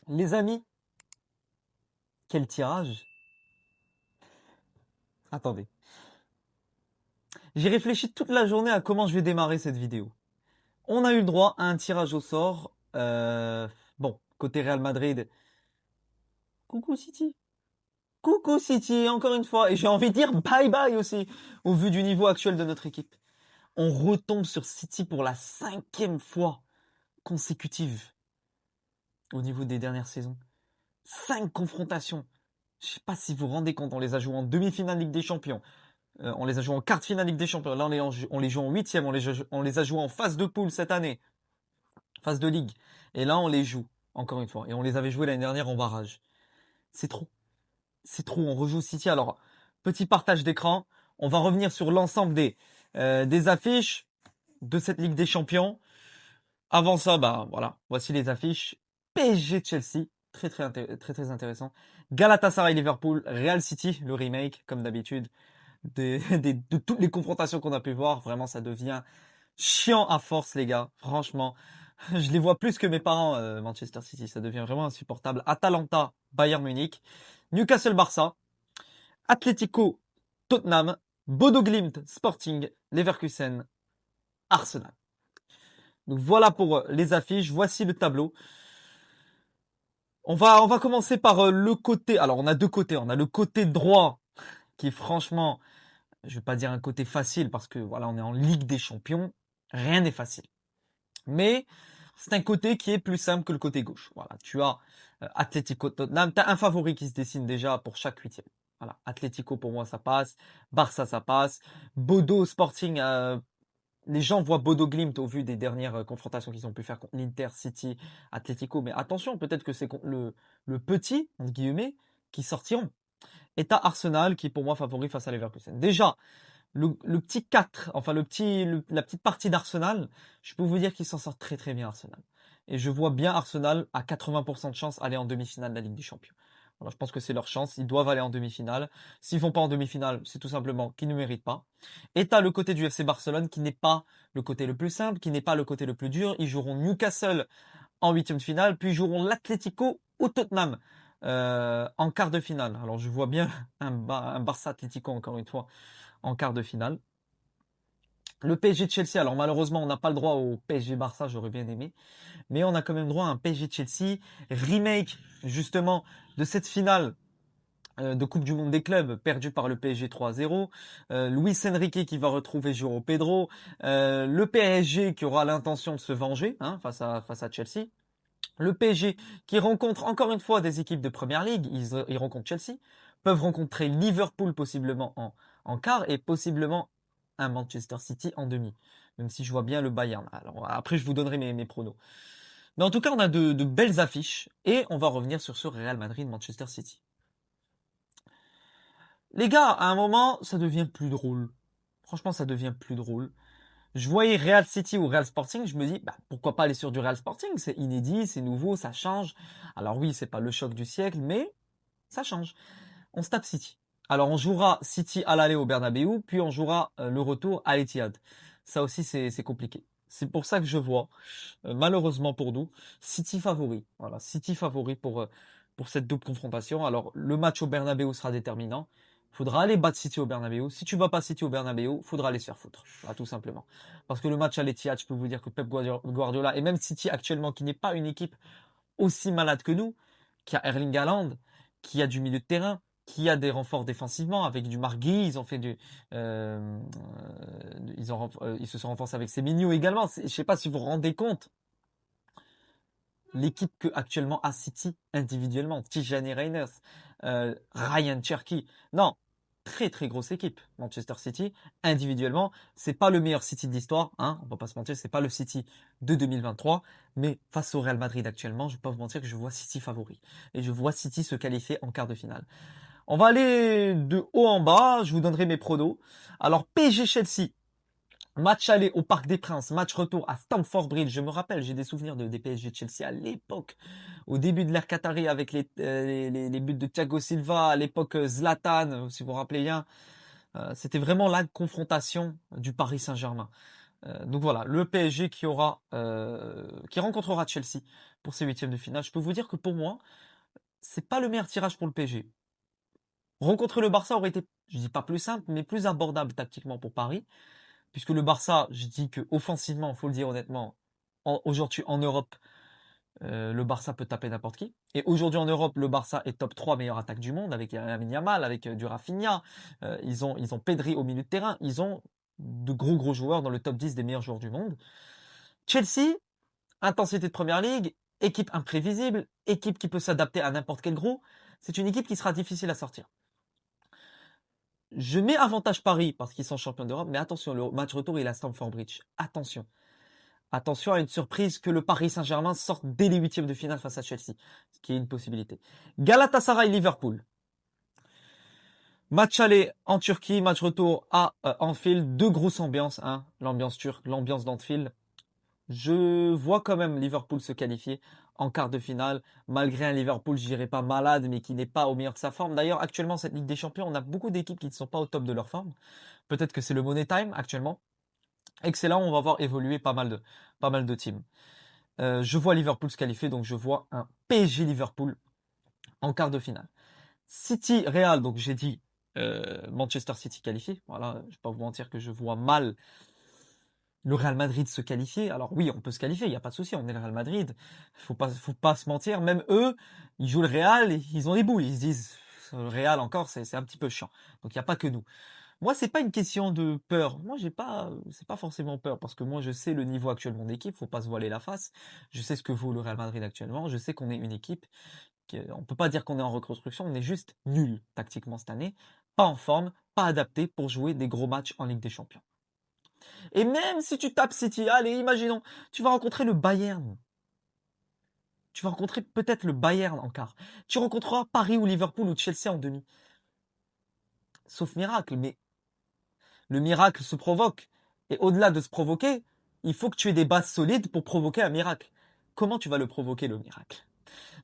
Les amis, quel tirage? Attendez. J'ai réfléchi toute la journée à comment je vais démarrer cette vidéo. On a eu le droit à un tirage au sort. Bon, côté Real Madrid. Coucou City. Coucou City, encore une fois. Et j'ai envie de dire bye bye aussi, au vu du niveau actuel de notre équipe. On retombe sur City pour la 5e fois consécutive au niveau des dernières saisons. 5 confrontations. Je sais pas si vous vous rendez compte, on les a joués en demi-finale Ligue des Champions. On les a joués en quart de finale Ligue des Champions. Là, on les joue en huitième. On les a joués en phase de poule cette année. Phase de Ligue. Et là, on les joue, encore une fois. Et on les avait joués l'année dernière en barrage. C'est trop. C'est trop. On rejoue City. Alors, petit partage d'écran. On va revenir sur l'ensemble des affiches de cette Ligue des Champions. Avant ça, bah voilà. Voici les affiches. PSG Chelsea. Très intéressant. Galatasaray Liverpool. Real City, le remake, comme d'habitude. De toutes les confrontations qu'on a pu voir. Vraiment, ça devient chiant à force, les gars. Franchement, je les vois plus que mes parents, Manchester City. Ça devient vraiment insupportable. Atalanta, Bayern Munich, Newcastle, Barça, Atlético, Tottenham, Bodo Glimt, Sporting, Leverkusen, Arsenal. Donc voilà pour les affiches. Voici le tableau. On va commencer par le côté. Alors, on a deux côtés. On a le côté droit qui, franchement, je vais pas dire un côté facile parce que voilà, on est en Ligue des Champions. Rien n'est facile. Mais c'est un côté qui est plus simple que le côté gauche. Voilà, tu as Atlético Tottenham, tu as un favori qui se dessine déjà pour chaque huitième. Voilà, Atlético pour moi ça passe, Barça ça passe, Bodo Sporting, les gens voient Bodo Glimt au vu des dernières confrontations qu'ils ont pu faire contre l'Inter City, Atlético, mais attention, peut-être que c'est contre le petit, entre guillemets, qui sortiront. Et t'as Arsenal qui est pour moi favori face à Leverkusen. Déjà, le petit 4, enfin la petite partie d'Arsenal, je peux vous dire qu'il s'en sort très bien Arsenal. Et je vois bien Arsenal à 80% de chance aller en demi-finale de la Ligue des Champions. Voilà, je pense que c'est leur chance, ils doivent aller en demi-finale. S'ils vont pas en demi-finale, c'est tout simplement qu'ils ne méritent pas. Et t'as le côté du FC Barcelone qui n'est pas le côté le plus simple, qui n'est pas le côté le plus dur. Ils joueront Newcastle en huitième de finale, puis ils joueront l'Atlético ou Tottenham en quart de finale. Alors je vois bien un Barça Atlético encore une fois en quart de finale. Le PSG de Chelsea, alors malheureusement on n'a pas le droit au PSG Barça, j'aurais bien aimé, mais on a quand même droit à un PSG Chelsea remake justement de cette finale de Coupe du Monde des clubs perdue par le PSG 3-0, Luis Enrique qui va retrouver João Pedro, le PSG qui aura l'intention de se venger face à Chelsea, le PSG qui rencontre encore une fois des équipes de Première Ligue, ils rencontrent Chelsea, peuvent rencontrer Liverpool possiblement en quart et possiblement un Manchester City en demi. Même si je vois bien le Bayern. Alors après je vous donnerai mes pronos. Mais en tout cas on a de belles affiches et on va revenir sur ce Real Madrid-Manchester City. Les gars, à un moment ça devient plus drôle. Franchement ça devient plus drôle. Je voyais Real City ou Real Sporting, je me dis, bah, pourquoi pas aller sur du Real Sporting? C'est inédit, c'est nouveau, ça change. Alors oui, c'est pas le choc du siècle, mais ça change. On se tape City. Alors on jouera City à l'aller au Bernabeu, puis on jouera le retour à l'Etihad. Ça aussi c'est compliqué. C'est pour ça que je vois, malheureusement pour nous, City favori. Voilà, City favori pour cette double confrontation. Alors le match au Bernabeu sera déterminant. Faudra aller battre City au Bernabeu. Si tu bats pas City au Bernabeu, faudra aller se faire foutre. Voilà, tout simplement. Parce que le match à l'Etihad, je peux vous dire que Pep Guardiola et même City actuellement, qui n'est pas une équipe aussi malade que nous, qui a Erling Haaland, qui a du milieu de terrain, qui a des renforts défensivement avec du Margui, ils ont fait ils se sont renforcés avec Semenyo également. Je sais pas si vous vous rendez compte l'équipe que actuellement a City individuellement, Tijani Reinders, Ryan Cherky. Non, très grosse équipe Manchester City individuellement. C'est pas le meilleur City de l'histoire, hein, on va pas se mentir, c'est pas le City de 2023, mais face au Real Madrid actuellement, je peux pas vous mentir que je vois City favori et je vois City se qualifier en quart de finale. On va aller de haut en bas, je vous donnerai mes pronos. Alors PSG Chelsea, match aller au Parc des Princes, match retour à Stamford Bridge. Je me rappelle, j'ai des souvenirs des PSG de Chelsea à l'époque, au début de l'ère Qatari avec les buts de Thiago Silva, à l'époque Zlatan, si vous vous rappelez bien. C'était vraiment la confrontation du Paris Saint-Germain. Donc voilà, le PSG qui rencontrera Chelsea pour ses huitièmes de finale. Je peux vous dire que pour moi, c'est pas le meilleur tirage pour le PSG. Rencontrer le Barça aurait été, je dis pas plus simple, mais plus abordable tactiquement pour Paris, puisque le Barça, je dis que offensivement, faut le dire honnêtement, aujourd'hui en Europe, le Barça peut taper n'importe qui. Et aujourd'hui en Europe, le Barça est top 3 meilleure attaque du monde avec Lamine Yamal, avec du Rafinha. Ils ont Pedri au milieu de terrain. Ils ont de gros joueurs dans le top 10 des meilleurs joueurs du monde. Chelsea, intensité de première ligue, équipe imprévisible, équipe qui peut s'adapter à n'importe quel gros. C'est une équipe qui sera difficile à sortir. Je mets avantage Paris parce qu'ils sont champions d'Europe, mais attention, le match retour il est à Stamford Bridge. Attention. Attention à une surprise que le Paris Saint-Germain sorte dès les huitièmes de finale face à Chelsea, ce qui est une possibilité. Galatasaray-Liverpool. Match aller en Turquie, match retour à Anfield. Deux grosses ambiances, hein. L'ambiance turque, l'ambiance d'Anfield. Je vois quand même Liverpool se qualifier en quart de finale, malgré un Liverpool, je dirais pas malade, mais qui n'est pas au meilleur de sa forme. D'ailleurs, actuellement, cette Ligue des Champions, on a beaucoup d'équipes qui ne sont pas au top de leur forme. Peut-être que c'est le Money Time actuellement. Excellent, on va voir évoluer pas mal de teams. Je vois Liverpool se qualifier, donc je vois un PSG Liverpool en quart de finale. City Real, donc j'ai dit Manchester City qualifié. Voilà, je vais pas vous mentir que je vois mal le Real Madrid se qualifier. Alors oui, on peut se qualifier, il n'y a pas de souci, on est le Real Madrid. Faut pas se mentir, même eux, ils jouent le Real et ils ont des boules. Ils se disent, le Real encore, c'est un petit peu chiant. Donc il n'y a pas que nous. Moi, c'est pas une question de peur. Moi, c'est pas forcément peur parce que moi, je sais le niveau actuel de mon équipe. Faut pas se voiler la face. Je sais ce que vaut le Real Madrid actuellement. Je sais qu'on est une équipe on peut pas dire qu'on est en reconstruction. On est juste nul tactiquement cette année. Pas en forme, pas adapté pour jouer des gros matchs en Ligue des Champions. Et même si tu tapes City, allez, imaginons, tu vas rencontrer le Bayern. Tu vas rencontrer peut-être le Bayern en quart. Tu rencontreras Paris ou Liverpool ou Chelsea en demi. Sauf miracle, mais le miracle se provoque. Et au-delà de se provoquer, il faut que tu aies des bases solides pour provoquer un miracle. Comment tu vas le provoquer, le miracle?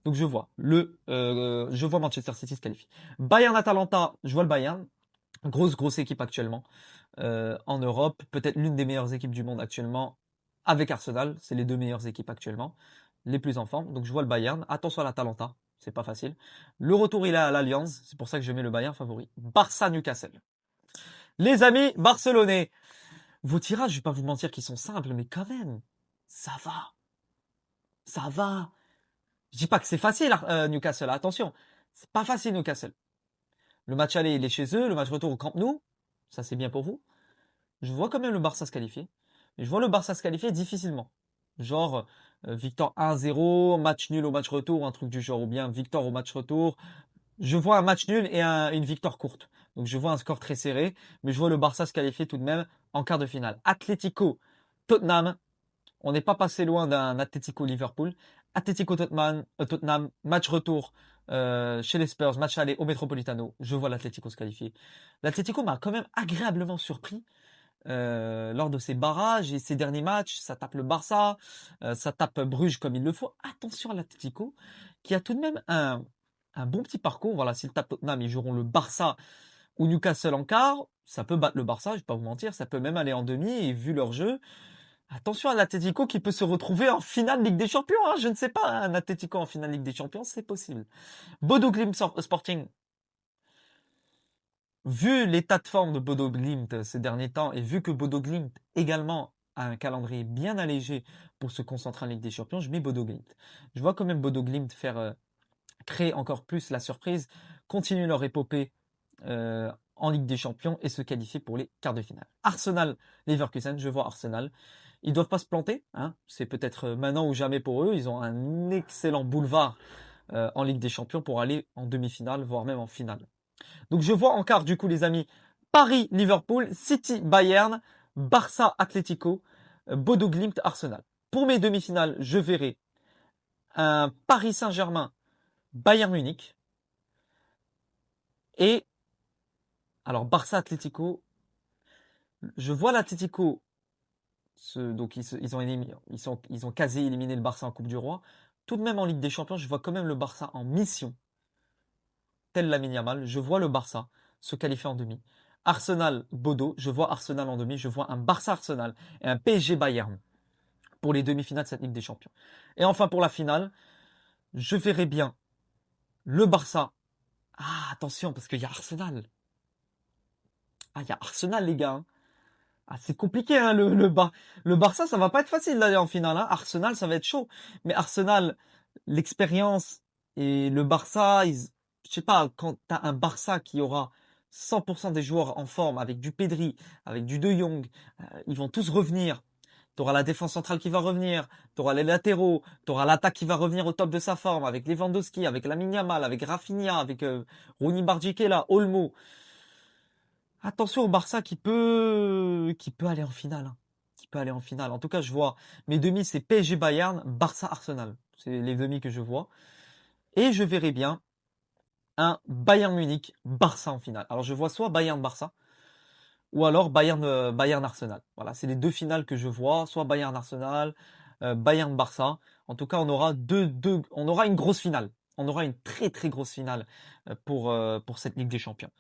Donc je vois Manchester City se qualifier. Bayern-Atalanta, je vois le Bayern. Grosse équipe actuellement en Europe. Peut-être l'une des meilleures équipes du monde actuellement avec Arsenal. C'est les deux meilleures équipes actuellement. Les plus en forme. Donc je vois le Bayern. Attention à l'Atalanta. C'est pas facile. Le retour, il est à l'Alliance. C'est pour ça que je mets le Bayern favori. Barça-Newcastle. Les amis barcelonais, vos tirages, je vais pas vous mentir qu'ils sont simples, mais quand même, ça va. Ça va. Je dis pas que c'est facile, Newcastle, attention. C'est pas facile, Newcastle. Le match aller, il est chez eux. Le match retour au Camp Nou. Ça, c'est bien pour vous. Je vois quand même le Barça se qualifier. Mais je vois le Barça se qualifier difficilement. Genre, victoire 1-0, match nul au match retour, un truc du genre. Ou bien victoire au match retour. Je vois un match nul et une victoire courte. Donc je vois un score très serré. Mais je vois le Barça se qualifier tout de même en quart de finale. Atlético, Tottenham. On n'est pas passé loin d'un Atlético Liverpool. Atlético Tottenham, match retour chez les Spurs, match aller au Metropolitano. Je vois l'Atlético se qualifier. L'Atlético m'a quand même agréablement surpris lors de ses barrages et ses derniers matchs. Ça tape le Barça, ça tape Bruges comme il le faut. Attention à l'Atlético qui a tout de même un bon petit parcours. Voilà, s'ils tapent Tottenham, ils joueront le Barça ou Newcastle en quart. Ça peut battre le Barça, je vais pas vous mentir. Ça peut même aller en demi et vu leur jeu. Attention à l'Atlético qui peut se retrouver en finale Ligue des Champions. Hein. Je ne sais pas, hein, un Atlético en finale Ligue des Champions, c'est possible. Bodo Glimt Sporting. Vu l'état de forme de Bodo Glimt ces derniers temps et vu que Bodo Glimt également a un calendrier bien allégé pour se concentrer en Ligue des Champions, je mets Bodo Glimt. Je vois quand même Bodo Glimt faire créer encore plus la surprise, continuer leur épopée en Ligue des Champions et se qualifier pour les quarts de finale. Arsenal, Leverkusen, je vois Arsenal. Ils doivent pas se planter, hein. C'est peut-être maintenant ou jamais pour eux. Ils ont un excellent boulevard en Ligue des Champions pour aller en demi-finale, voire même en finale. Donc je vois en quart du coup les amis Paris, Liverpool, City, Bayern, Barça, Atlético, Bodo Glimt, Arsenal. Pour mes demi-finales, je verrai un Paris Saint-Germain, Bayern Munich et alors Barça, Atlético. Je vois l'Atlético donc ils ont quasi éliminé le Barça en Coupe du Roi. Tout de même en Ligue des Champions, je vois quand même le Barça en mission, tel Lamine Yamal. Je vois le Barça se qualifier en demi. Arsenal-Bodo, je vois Arsenal en demi, je vois un Barça-Arsenal et un PSG-Bayern pour les demi-finales de cette Ligue des Champions. Et enfin pour la finale, je verrai bien le Barça. Ah, attention, parce qu'il y a Arsenal. Ah, il y a Arsenal, les gars, hein. Ah, c'est compliqué, hein, le Barça, ça va pas être facile d'aller en finale, hein. Arsenal, ça va être chaud. Mais Arsenal, l'expérience et le Barça, je sais pas, quand t'as un Barça qui aura 100% des joueurs en forme, avec du Pedri, avec du De Jong, ils vont tous revenir. T'auras la défense centrale qui va revenir, t'auras les latéraux, t'auras l'attaque qui va revenir au top de sa forme, avec Lewandowski, avec Lamine Yamal, avec Rafinha, avec Rooney Bargiela, Olmo. Attention au Barça qui peut aller en finale, hein. Qui peut aller en finale. En tout cas, je vois mes demi, c'est PSG Bayern, Barça Arsenal. C'est les demi que je vois. Et je verrai bien un Bayern Munich, Barça en finale. Alors je vois soit Bayern Barça, ou alors Bayern Bayern Arsenal. Voilà, c'est les deux finales que je vois, soit Bayern Arsenal, Bayern Barça. En tout cas, on aura on aura une grosse finale. On aura une très très grosse finale pour cette Ligue des Champions.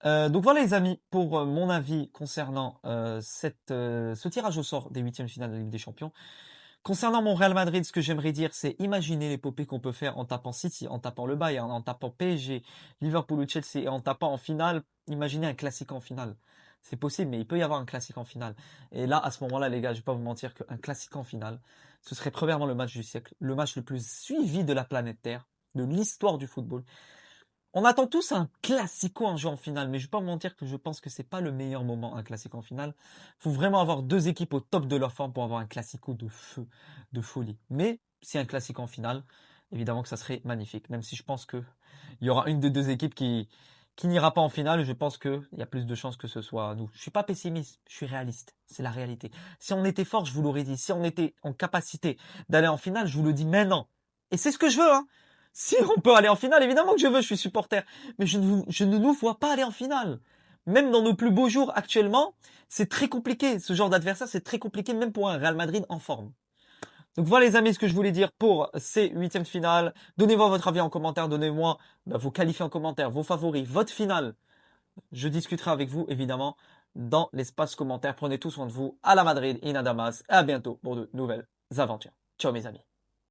Donc voilà les amis, pour mon avis concernant ce tirage au sort des huitièmes de finale de la Ligue des Champions. Concernant mon Real Madrid, ce que j'aimerais dire, c'est imaginer l'épopée qu'on peut faire en tapant City, en tapant le Bayern, en tapant PSG, Liverpool ou Chelsea, et en tapant en finale. Imaginez un classique en finale. C'est possible, mais il peut y avoir un classique en finale. Et là, à ce moment-là, les gars, je vais pas vous mentir qu'un classique en finale, ce serait premièrement le match du siècle, le match le plus suivi de la planète Terre, de l'histoire du football. On attend tous un classico en jeu en finale, mais je vais pas vous mentir que je pense que c'est pas le meilleur moment, un classico en finale. Faut vraiment avoir deux équipes au top de leur forme pour avoir un classico de feu, de folie. Mais si un classico en finale, évidemment que ça serait magnifique. Même si je pense que il y aura une des deux équipes qui n'ira pas en finale, je pense qu'il y a plus de chances que ce soit nous. Je suis pas pessimiste, je suis réaliste. C'est la réalité. Si on était fort, je vous l'aurais dit. Si on était en capacité d'aller en finale, je vous le dis maintenant. Et c'est ce que je veux, hein. Si on peut aller en finale, évidemment que je veux, je suis supporter. Mais je ne nous vois pas aller en finale. Même dans nos plus beaux jours actuellement, c'est très compliqué. Ce genre d'adversaire, c'est très compliqué, même pour un Real Madrid en forme. Donc voilà les amis ce que je voulais dire pour ces huitièmes de finale. Donnez-moi votre avis en commentaire, donnez-moi vos qualifiés en commentaire, vos favoris, votre finale. Je discuterai avec vous évidemment dans l'espace commentaire. Prenez tout soin de vous. À la Madrid, in Damas. À bientôt pour de nouvelles aventures. Ciao mes amis.